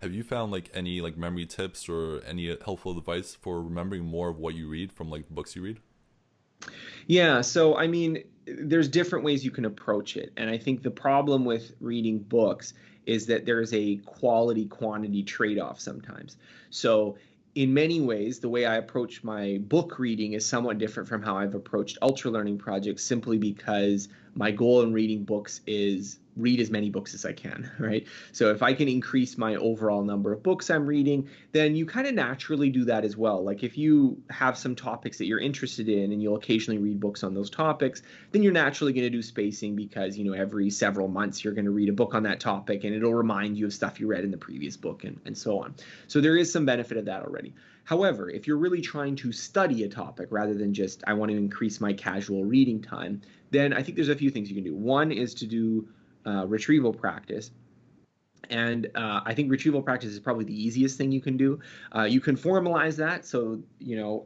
have you found like any like memory tips or any helpful advice for remembering more of what you read from like the books you read? Yeah, so I mean, there's different ways you can approach it. And I think the problem with reading books is that there's a quality quantity trade-off sometimes. So in many ways, the way I approach my book reading is somewhat different from how I've approached ultra learning projects simply because my goal in reading books is read as many books as I can, right? So if I can increase my overall number of books I'm reading, then you kind of naturally do that as well. Like if you have some topics that you're interested in and you'll occasionally read books on those topics, then you're naturally going to do spacing because, every several months you're going to read a book on that topic and it'll remind you of stuff you read in the previous book and so on. So there is some benefit of that already. However, if you're really trying to study a topic rather than just, I want to increase my casual reading time, then I think there's a few things you can do. One is to do retrieval practice. And I think retrieval practice is probably the easiest thing you can do. You can formalize that. So,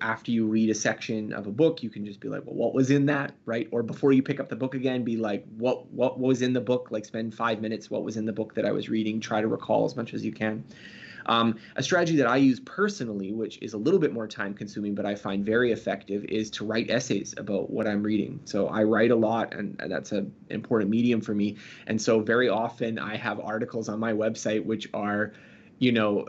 after you read a section of a book, you can just be like, well, what was in that, right? Or before you pick up the book again, be like, what was in the book? Like spend 5 minutes, what was in the book that I was reading? Try to recall as much as you can. A strategy that I use personally, which is a little bit more time consuming, but I find very effective, is to write essays about what I'm reading. So I write a lot, and that's an important medium for me. And so very often I have articles on my website which are, you know,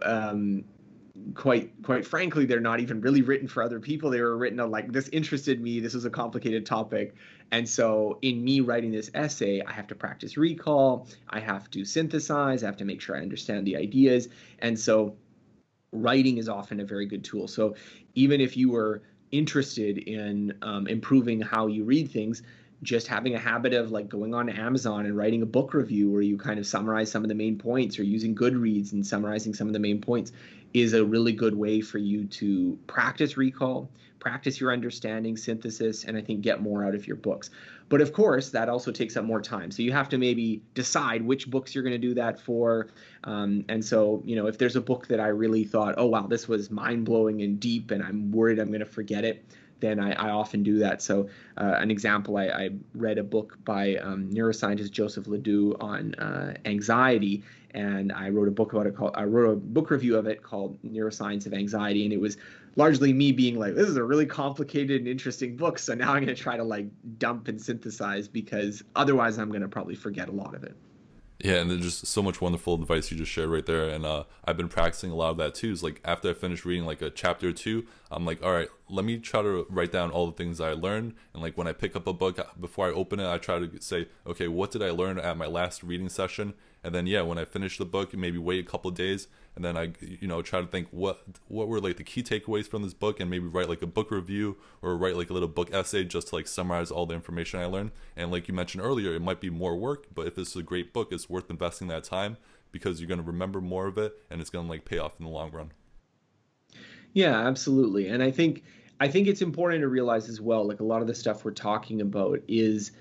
quite frankly, they're not even really written for other people. They were written on like, this interested me, this was a complicated topic. And so in me writing this essay, I have to practice recall, I have to synthesize, I have to make sure I understand the ideas. And so writing is often a very good tool. So even if you were interested in improving how you read things, just having a habit of like going on Amazon and writing a book review where you kind of summarize some of the main points, or using Goodreads and summarizing some of the main points, is a really good way for you to practice recall, practice your understanding, synthesis, and I think get more out of your books. But of course, that also takes up more time. So you have to maybe decide which books you're going to do that for. And so, if there's a book that I really thought, oh, wow, this was mind-blowing and deep, and I'm worried I'm going to forget it, then I often do that. So an example, I read a book by neuroscientist Joseph Ledoux on anxiety, and I wrote a book I wrote a book review of it called Neuroscience of Anxiety, and it was largely me being like, this is a really complicated and interesting book, so now I'm going to try to like dump and synthesize, because otherwise I'm going to probably forget a lot of it. Yeah, and there's just so much wonderful advice you just shared right there, and I've been practicing a lot of that too. Is like after I finish reading like a chapter or two, I'm like, all right, let me try to write down all the things I learned, and like when I pick up a book, before I open it, I try to say, okay, what did I learn at my last reading session? And then when I finish the book, maybe wait a couple of days, and then I try to think what were like the key takeaways from this book, and maybe write like a book review or write like a little book essay just to like summarize all the information I learned. And like you mentioned earlier, it might be more work, but if it's a great book, it's worth investing that time, because you're going to remember more of it, and it's going to like pay off in the long run. Yeah, absolutely. And I think it's important to realize as well, like a lot of the stuff we're talking about is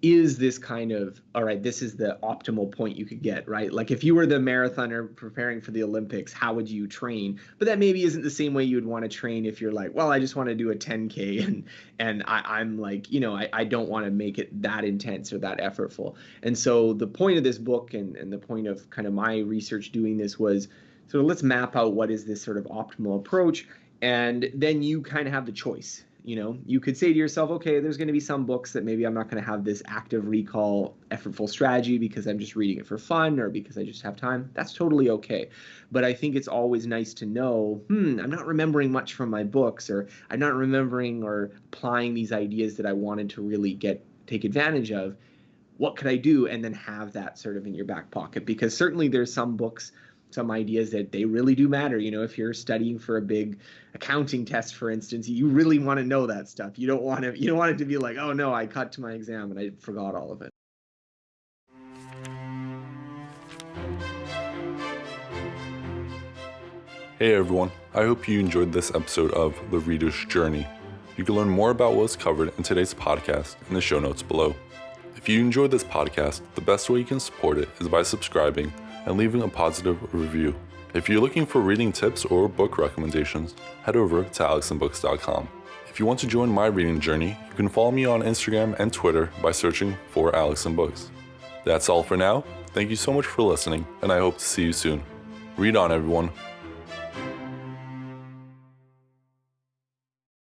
this kind of, all right, this is the optimal point you could get, right? Like if you were the marathoner preparing for the Olympics, how would you train? But that maybe isn't the same way you would want to train if you're like, well, I just want to do a 10K, and I'm like, I don't want to make it that intense or that effortful. And so the point of this book, and the point of kind of my research doing this, was so let's map out what is this sort of optimal approach, and then you kind of have the choice. You could say to yourself, okay, there's going to be some books that maybe I'm not going to have this active recall, effortful strategy because I'm just reading it for fun or because I just have time. That's totally okay. But I think it's always nice to know, I'm not remembering much from my books, or I'm not remembering or applying these ideas that I wanted to really take advantage of. What could I do? And then have that sort of in your back pocket, because certainly there's some books, some ideas that they really do matter. If you're studying for a big accounting test, for instance, you really want to know that stuff. You don't want it to be like, oh no, I cut to my exam and I forgot all of it. Hey everyone, I hope you enjoyed this episode of The Reader's Journey. You can learn more about what's covered in today's podcast in the show notes below. If you enjoyed this podcast, the best way you can support it is by subscribing and leaving a positive review. If you're looking for reading tips or book recommendations, head over to alexandbooks.com. If you want to join my reading journey, you can follow me on Instagram and Twitter by searching for Alex and Books. That's all for now. Thank you so much for listening, and I hope to see you soon. Read on, everyone.